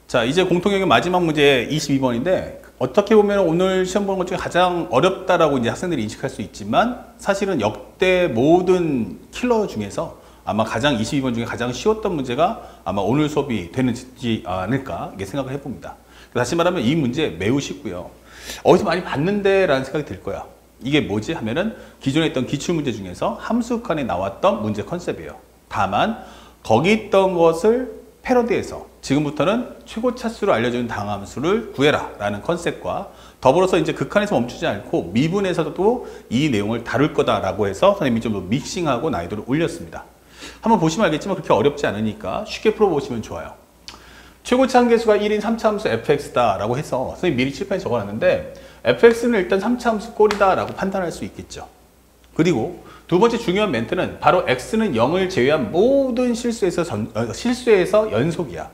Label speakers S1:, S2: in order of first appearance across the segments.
S1: 자, 이제 공통영역 마지막 문제 22번인데 어떻게 보면 오늘 시험 보는 것 중에 가장 어렵다라고 이제 학생들이 인식할 수 있지만 사실은 역대 모든 킬러 중에서 아마 가장 22번 중에 가장 쉬웠던 문제가 아마 오늘 수업이 되지 않을까 이렇게 생각을 해봅니다. 다시 말하면 이 문제 매우 쉽고요. 어디서 많이 봤는데 라는 생각이 들 거야. 이게 뭐지 하면은 기존에 있던 기출문제 중에서 함수칸에 나왔던 문제 컨셉이에요. 다만 거기 있던 것을 패러디해서 지금부터는 최고 차수로 알려주는 다항함수를 구해라 라는 컨셉과 더불어서 이제 극한에서 멈추지 않고 미분에서도 이 내용을 다룰 거다라고 해서 선생님이 좀 더 믹싱하고 난이도를 올렸습니다. 한번 보시면 알겠지만 그렇게 어렵지 않으니까 쉽게 풀어보시면 좋아요. 최고차 한계수가 1인 3차 함수 fx다 라고 해서 선생님 미리 칠판에 적어놨는데 fx는 일단 3차 함수 꼴이다 라고 판단할 수 있겠죠. 그리고 두 번째 중요한 멘트는 바로 x는 0을 제외한 모든 실수에서 연속이야.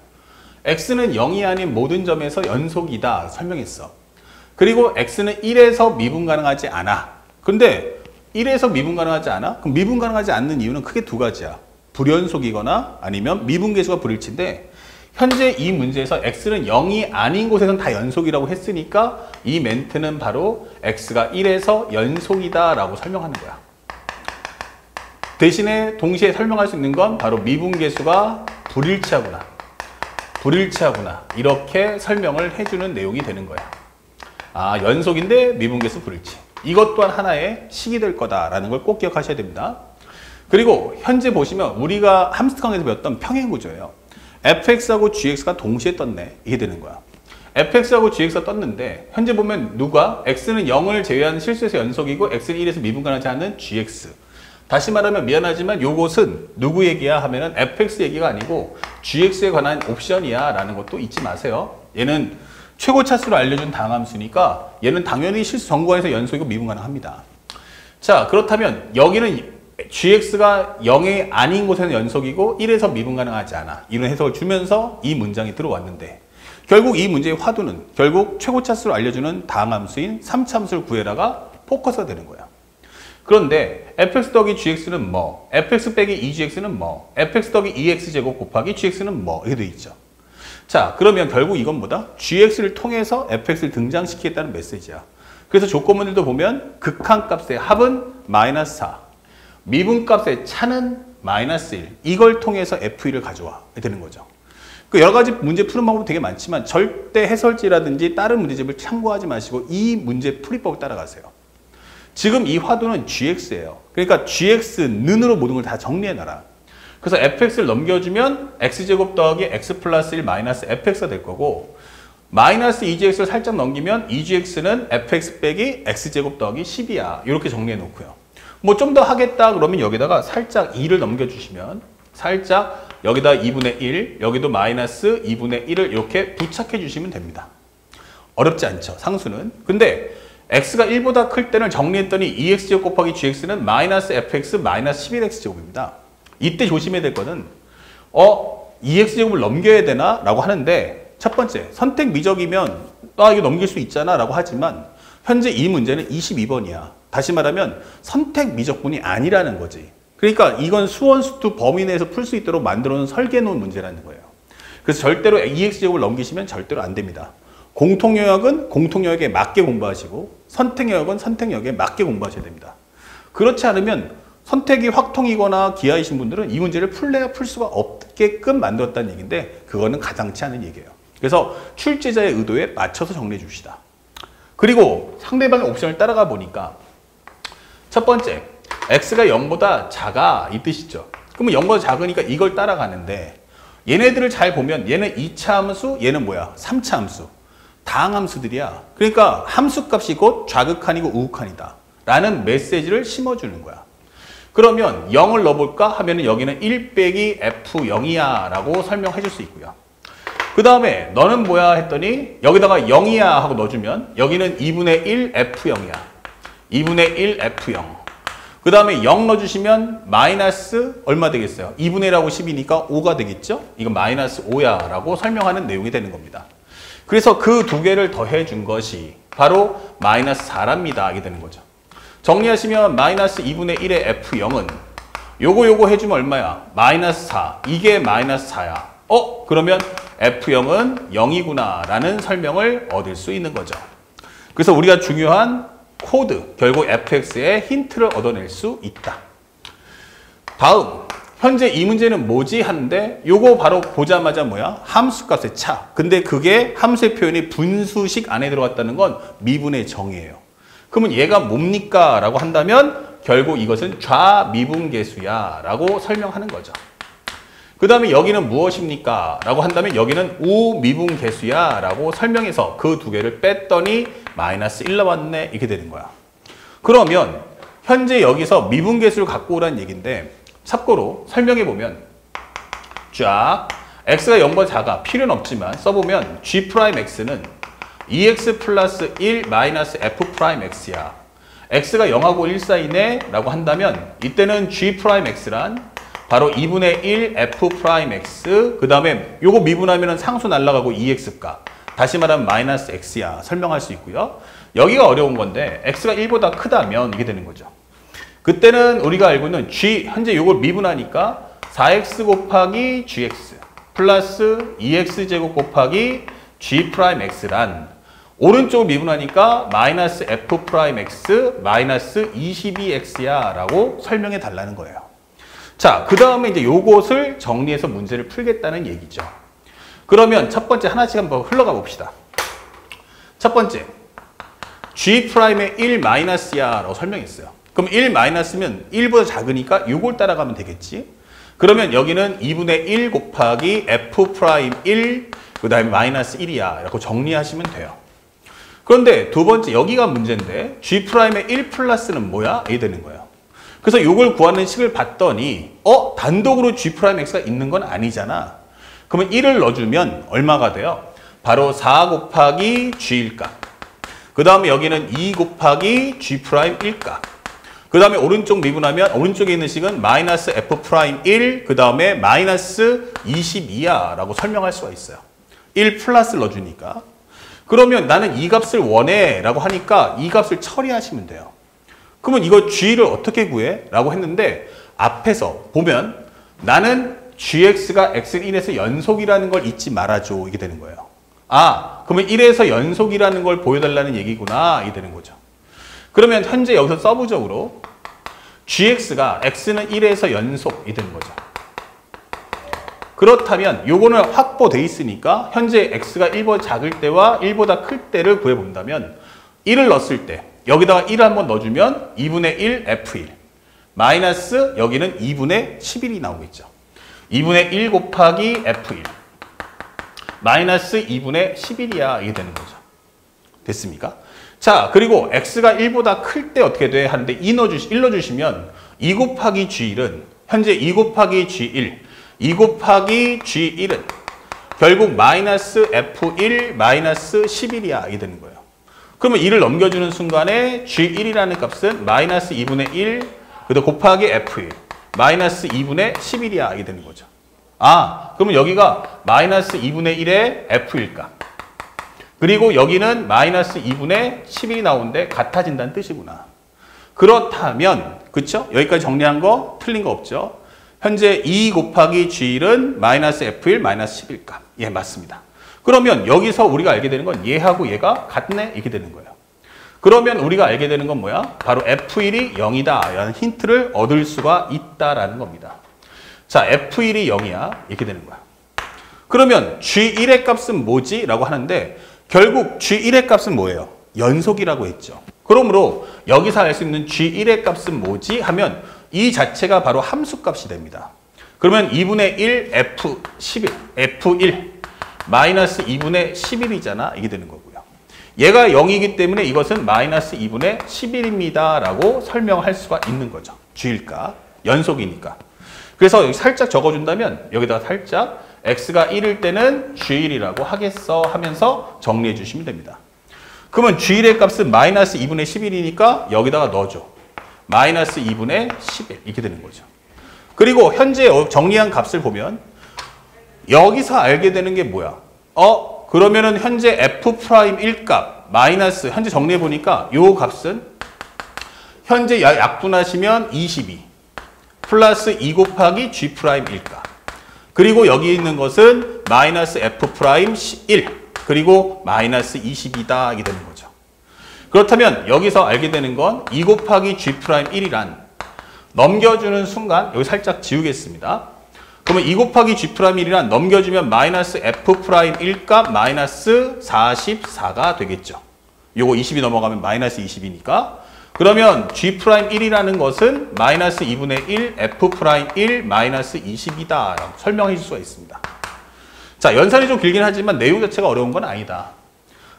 S1: x는 0이 아닌 모든 점에서 연속이다 설명했어. 그리고 x는 1에서 미분 가능하지 않아. 근데 1에서 미분 가능하지 않아? 그럼 미분 가능하지 않는 이유는 크게 두 가지야. 불연속이거나 아니면 미분계수가 불일치인데 현재 이 문제에서 x는 0이 아닌 곳에서는 다 연속이라고 했으니까 이 멘트는 바로 x가 1에서 연속이다 라고 설명하는 거야. 대신에 동시에 설명할 수 있는 건 바로 미분계수가 불일치하구나 이렇게 설명을 해주는 내용이 되는 거야. 아, 연속인데 미분계수 불일치. 이것 또한 하나의 식이 될 거다라는 걸 꼭 기억하셔야 됩니다. 그리고 현재 보시면 우리가 함수강에서 배웠던 평행구조예요. fx하고 gx가 동시에 떴네. 이게 되는 거야. fx하고 gx가 떴는데 현재 보면 누가 x는 0을 제외한 실수에서 연속이고 x는 1에서 미분 가능하지 않는 gx. 다시 말하면 미안하지만 요것은 누구 얘기야 하면은 fx 얘기가 아니고 gx에 관한 옵션이야 라는 것도 잊지 마세요. 얘는 최고 차수로 알려준 다항함수니까 얘는 당연히 실수 전과에서 연속이고 미분 가능합니다. 자, 그렇다면 여기는 gx가 0이 아닌 곳에는 연속이고 1에서 미분 가능하지 않아. 이런 해석을 주면서 이 문장이 들어왔는데 결국 이 문제의 화두는 결국 최고 차수로 알려주는 다항함수인 3차 함수를 구해라가 포커스가 되는 거야. 그런데 fx 더하기 gx는 뭐, fx 빼기 2gx는 뭐, fx 더하기 2x제곱 곱하기 gx는 뭐 이렇게 돼 있죠. 자, 그러면 결국 이건 뭐다? gx를 통해서 fx를 등장시키겠다는 메시지야. 그래서 조건문들도 보면 극한값의 합은 마이너스 4, 미분값의 차는 마이너스 1. 이걸 통해서 f1을 가져와 되는 거죠. 그 여러 가지 문제 푸는 방법이 되게 많지만 절대 해설지라든지 다른 문제집을 참고하지 마시고 이 문제 풀이법을 따라가세요. 지금 이 화두는 gx예요. 그러니까 gx는으로 모든 걸 다 정리해놔라. 그래서 fx를 넘겨주면 x제곱 더하기 x 플러스 1 마이너스 fx가 될 거고 마이너스 2gx를 살짝 넘기면 2gx는 fx 빼기 x제곱 더하기 10이야. 이렇게 정리해 놓고요. 뭐 좀 더 하겠다 그러면 여기다가 살짝 2를 넘겨주시면 살짝 여기다 2분의 1, 여기도 마이너스 2분의 1을 이렇게 부착해 주시면 됩니다. 어렵지 않죠, 상수는. 근데 x가 1보다 클 때는 정리했더니 2x제곱 곱하기 gx는 마이너스 fx 마이너스 11x제곱입니다. 이때 조심해야 될 거는 2x제곱을 넘겨야 되나? 라고 하는데 첫 번째, 선택 미적이면 이거 넘길 수 있잖아 라고 하지만 현재 이 문제는 22번이야. 다시 말하면 선택 미적분이 아니라는 거지. 그러니까 이건 수원수투 범위 내에서 풀 수 있도록 만들어 놓은 설계 놓은 문제라는 거예요. 그래서 절대로 2x제곱을 넘기시면 절대로 안 됩니다. 공통영역은 공통영역에 맞게 공부하시고 선택영역은 선택영역에 맞게 공부하셔야 됩니다. 그렇지 않으면 선택이 확통이거나 기하이신 분들은 이 문제를 풀래야 풀 수가 없게끔 만들었다는 얘기인데 그거는 가당치 않은 얘기예요. 그래서 출제자의 의도에 맞춰서 정리해 줍시다. 그리고 상대방의 옵션을 따라가 보니까 첫 번째, x가 0보다 작아 이 뜻이죠. 그러면 0보다 작으니까 이걸 따라가는데 얘네들을 잘 보면 얘는 2차 함수, 얘는 뭐야? 3차 함수. 다항함수들이야. 그러니까 함수값이 곧 좌극한이고 우극한이다 라는 메시지를 심어주는 거야. 그러면 0을 넣어볼까 하면은 여기는 1 빼기 f0이야 라고 설명해 줄 수 있고요. 그 다음에 너는 뭐야 했더니 여기다가 0이야 하고 넣어주면 여기는 2분의 1 f0이야. 2분의 1 f0. 그 다음에 0 넣어주시면 마이너스 얼마 되겠어요? 2분의 1하고 10이니까 5가 되겠죠? 이건 마이너스 5야 라고 설명하는 내용이 되는 겁니다. 그래서 그 두 개를 더해 준 것이 바로 마이너스 4랍니다. 이게 되는 거죠. 정리하시면 마이너스 2분의 1의 f0은 요거 해주면 얼마야? 마이너스 4. 이게 마이너스 4야. 그러면 F0은 0이구나 라는 설명을 얻을 수 있는 거죠. 그래서 우리가 중요한 코드, 결국 fx의 힌트를 얻어낼 수 있다. 다음, 현재 이 문제는 뭐지? 하는데 요거 바로 보자마자 뭐야? 함수값의 차. 근데 그게 함수의 표현이 분수식 안에 들어갔다는 건 미분의 정이에요. 그러면 얘가 뭡니까? 라고 한다면 결국 이것은 좌미분계수야 라고 설명하는 거죠. 그 다음에 여기는 무엇입니까? 라고 한다면 여기는 우미분계수야 라고 설명해서 그 두 개를 뺐더니 마이너스 1 나왔네 이렇게 되는 거야. 그러면 현재 여기서 미분계수를 갖고 오라는 얘기인데 참고로 설명해 보면 쫙 x가 0보다 작아 필요는 없지만 써보면 g'x는 2x 플러스 1 마이너스 f'x야. x가 0하고 1 사이네 라고 한다면 이때는 g'x란 바로 2분의 1 f'x 그 다음에 요거 미분하면 상수 날라가고 2x값 다시 말하면 마이너스 x야 설명할 수 있고요. 여기가 어려운 건데 x가 1보다 크다면 이게 되는 거죠. 그때는 우리가 알고 있는 g 현재 요걸 미분하니까 4x 곱하기 gx 플러스 2x제곱 곱하기 g'x란 오른쪽을 미분하니까 마이너스 f'x 마이너스 22x야 라고 설명해 달라는 거예요. 자, 그 다음에 이제 요것을 정리해서 문제를 풀겠다는 얘기죠. 그러면 첫 번째 하나씩 한번 흘러가 봅시다. 첫 번째, g'의 1 마이너스야 라고 설명했어요. 그럼 1 마이너스면 1보다 작으니까 요걸 따라가면 되겠지. 그러면 여기는 2분의 1 곱하기 f'1 그 다음에 마이너스 1이야 라고 정리하시면 돼요. 그런데 두 번째 여기가 문제인데 g'의 1 플러스는 뭐야? 이게 되는 거예요. 그래서 이걸 구하는 식을 봤더니 단독으로 g'x가 있는 건 아니잖아. 그러면 1을 넣어주면 얼마가 돼요? 바로 4 곱하기 g일까. 그 다음에 여기는 2 곱하기 g'일까. 그 다음에 오른쪽 미분하면 오른쪽에 있는 식은 마이너스 f'1 그 다음에 마이너스 22야 라고 설명할 수가 있어요. 1 플러스를 넣어주니까. 그러면 나는 이 값을 원해 라고 하니까 이 값을 처리하시면 돼요. 그러면 이거 g를 어떻게 구해? 라고 했는데 앞에서 보면 나는 gx가 x는 1에서 연속이라는 걸 잊지 말아줘 이게 되는 거예요. 아, 그러면 1에서 연속이라는 걸 보여달라는 얘기구나 이게 되는 거죠. 그러면 현재 여기서 서브적으로 gx가 x는 1에서 연속이 되는 거죠. 그렇다면 요거는 확보돼 있으니까 현재 x가 1보다 작을 때와 1보다 클 때를 구해본다면 1을 넣었을 때 여기다가 1을 한번 넣어주면 2분의 1 f1 마이너스 여기는 2분의 11이 나오겠죠. 2분의 1 곱하기 f1 마이너스 2분의 11이야 이게 되는 거죠. 됐습니까? 자, 그리고 x가 1보다 클 때 어떻게 돼? 하는데 1 넣어주시면 2 곱하기 g1은 현재 2 곱하기 g1 2 곱하기 g1은 결국 마이너스 f1 마이너스 11이야 이게 되는 거예요. 그러면 2를 넘겨주는 순간에 g1이라는 값은 마이너스 2분의 1 그다음 곱하기 f1 마이너스 2분의 11이야 이게 되는 거죠. 아, 그러면 여기가 마이너스 2분의 1의 f일까? 그리고 여기는 마이너스 2분의 11이 나오는데 같아진다는 뜻이구나. 그렇다면 그쵸? 여기까지 정리한 거 틀린 거 없죠? 현재 2 곱하기 g1은 마이너스 f1 마이너스 11값. 예, 맞습니다. 그러면 여기서 우리가 알게 되는 건 얘하고 얘가 같네 이렇게 되는 거예요. 그러면 우리가 알게 되는 건 뭐야? 바로 f1이 0이다 라는 힌트를 얻을 수가 있다라는 겁니다. 자, f1이 0이야 이렇게 되는 거야. 그러면 g1의 값은 뭐지? 라고 하는데 결국 g1의 값은 뭐예요? 연속이라고 했죠. 그러므로 여기서 알 수 있는 g1의 값은 뭐지? 하면 이 자체가 바로 함수값이 됩니다. 그러면 2분의 1 f11 f1 마이너스 2분의 11이잖아 이게 되는 거고요. 얘가 0이기 때문에 이것은 마이너스 2분의 11입니다 라고 설명할 수가 있는 거죠. g일까? 연속이니까. 그래서 여기 살짝 적어준다면 여기다가 살짝 x가 1일 때는 g1이라고 하겠어 하면서 정리해 주시면 됩니다. 그러면 g1의 값은 마이너스 2분의 11이니까 여기다가 넣어줘. 마이너스 2분의 11 이렇게 되는 거죠. 그리고 현재 정리한 값을 보면 여기서 알게 되는 게 뭐야? 그러면은 현재 f'1 값 마이너스 현재 정리해 보니까 요 값은 현재 약분하시면 22 플러스 2 곱하기 g'1 값. 그리고 여기 있는 것은 마이너스 F'1 그리고 마이너스 20이다 이게 되는 거죠. 그렇다면 여기서 알게 되는 건 2 곱하기 G'1이란 넘겨주는 순간 여기 살짝 지우겠습니다. 그러면 2 곱하기 G'1이란 넘겨주면 마이너스 F'1 값 마이너스 44가 되겠죠. 요거 20이 넘어가면 마이너스 20이니까. 그러면 G'1이라는 것은 마이너스 2분의 1 F'1 마이너스 20이다 라고 설명해 줄 수가 있습니다. 자, 연산이 좀 길긴 하지만 내용 자체가 어려운 건 아니다.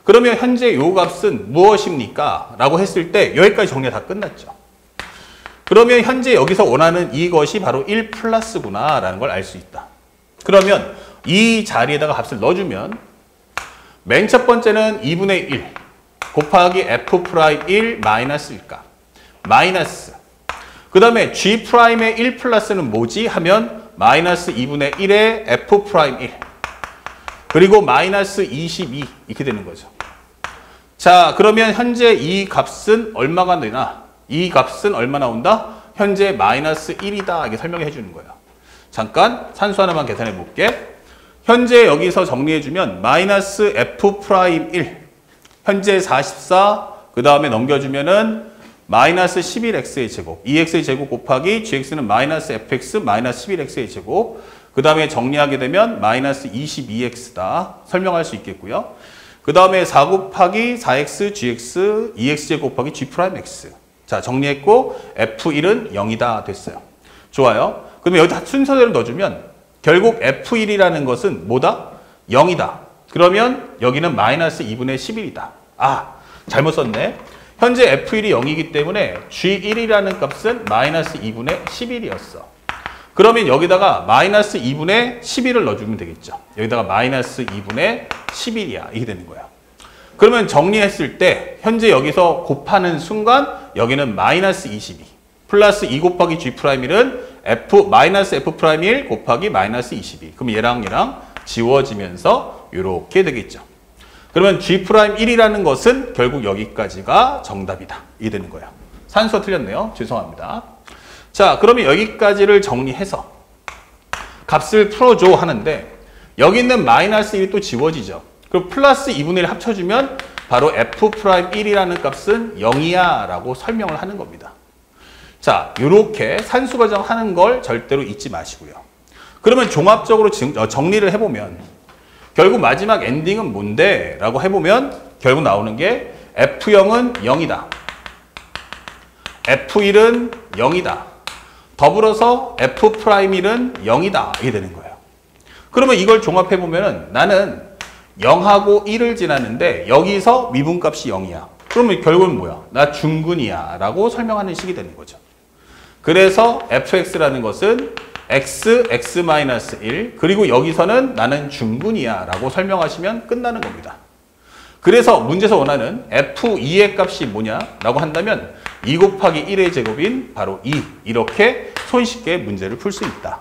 S1: 그러면 현재 요 값은 무엇입니까? 라고 했을 때 여기까지 정리가 다 끝났죠. 그러면 현재 여기서 원하는 이것이 바로 1 플러스구나 라는 걸 알 수 있다. 그러면 이 자리에다가 값을 넣어주면 맨 첫 번째는 2분의 1 곱하기 F'1 마이너스 1값 마이너스 그 다음에 G'의 1 플러스는 뭐지? 하면 마이너스 2분의 1의 F'1 그리고 마이너스 22 이렇게 되는 거죠. 자, 그러면 현재 이 값은 얼마가 되나? 이 값은 얼마 나온다? 현재 마이너스 1이다 이렇게 설명해 주는 거예요. 잠깐 산수 하나만 계산해 볼게. 현재 여기서 정리해 주면 마이너스 F'1 현재 44 그 다음에 넘겨주면은 마이너스 11x의 제곱 2x의 제곱 곱하기 gx는 마이너스 fx 마이너스 11x의 제곱 그 다음에 정리하게 되면 마이너스 22x다 설명할 수 있겠고요. 그 다음에 4 곱하기 4x gx 2x제곱 곱하기 g'x 자 정리했고 f1은 0이다 됐어요. 좋아요. 그러면 여기다 순서대로 넣어주면 결국 f1이라는 것은 뭐다? 0이다. 그러면 여기는 마이너스 2분의 11이다. 아, 잘못 썼네. 현재 F1이 0이기 때문에 G1이라는 값은 마이너스 2분의 11이었어. 그러면 여기다가 마이너스 2분의 11을 넣어주면 되겠죠. 여기다가 마이너스 2분의 11이야. 이게 되는 거야. 그러면 정리했을 때 현재 여기서 곱하는 순간 여기는 마이너스 22 플러스 2 곱하기 G'1은 마이너스 F'1 곱하기 마이너스 22. 그럼 얘랑 지워지면서 이렇게 되겠죠. 그러면 G'1이라는 것은 결국 여기까지가 정답이다. 이게 되는 거예요. 산수가 틀렸네요. 죄송합니다. 자, 그러면 여기까지를 정리해서 값을 풀어줘 하는데 여기 있는 마이너스 1이 또 지워지죠. 그럼 플러스 2분의 1 합쳐주면 바로 F'1이라는 값은 0이야 라고 설명을 하는 겁니다. 자, 이렇게 산수 과정하는 걸 절대로 잊지 마시고요. 그러면 종합적으로 정리를 해보면 결국 마지막 엔딩은 뭔데? 라고 해보면 결국 나오는 게 F0은 0이다. F1은 0이다. 더불어서 F'1은 0이다. 이게 되는 거예요. 그러면 이걸 종합해보면 나는 0하고 1을 지났는데 여기서 미분값이 0이야. 그러면 결국은 뭐야? 나 중근이야. 라고 설명하는 식이 되는 거죠. 그래서 fx라는 것은 x, x-1 그리고 여기서는 나는 중근이야 라고 설명하시면 끝나는 겁니다. 그래서 문제에서 원하는 f2의 값이 뭐냐 라고 한다면 2 곱하기 1의 제곱인 바로 2 이렇게 손쉽게 문제를 풀 수 있다.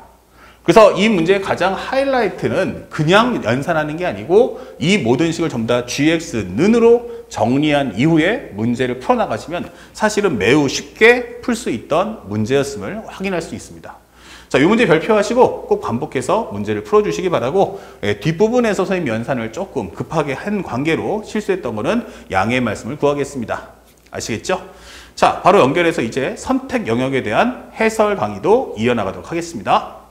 S1: 그래서 이 문제의 가장 하이라이트는 그냥 연산하는 게 아니고 이 모든 식을 전부 다 gx는으로 정리한 이후에 문제를 풀어나가시면 사실은 매우 쉽게 풀 수 있던 문제였음을 확인할 수 있습니다. 자, 이 문제 별표하시고 꼭 반복해서 문제를 풀어주시기 바라고 뒷부분에서 선생님 연산을 조금 급하게 한 관계로 실수했던 거는 양해의 말씀을 구하겠습니다. 아시겠죠? 자, 바로 연결해서 이제 선택 영역에 대한 해설 강의도 이어나가도록 하겠습니다.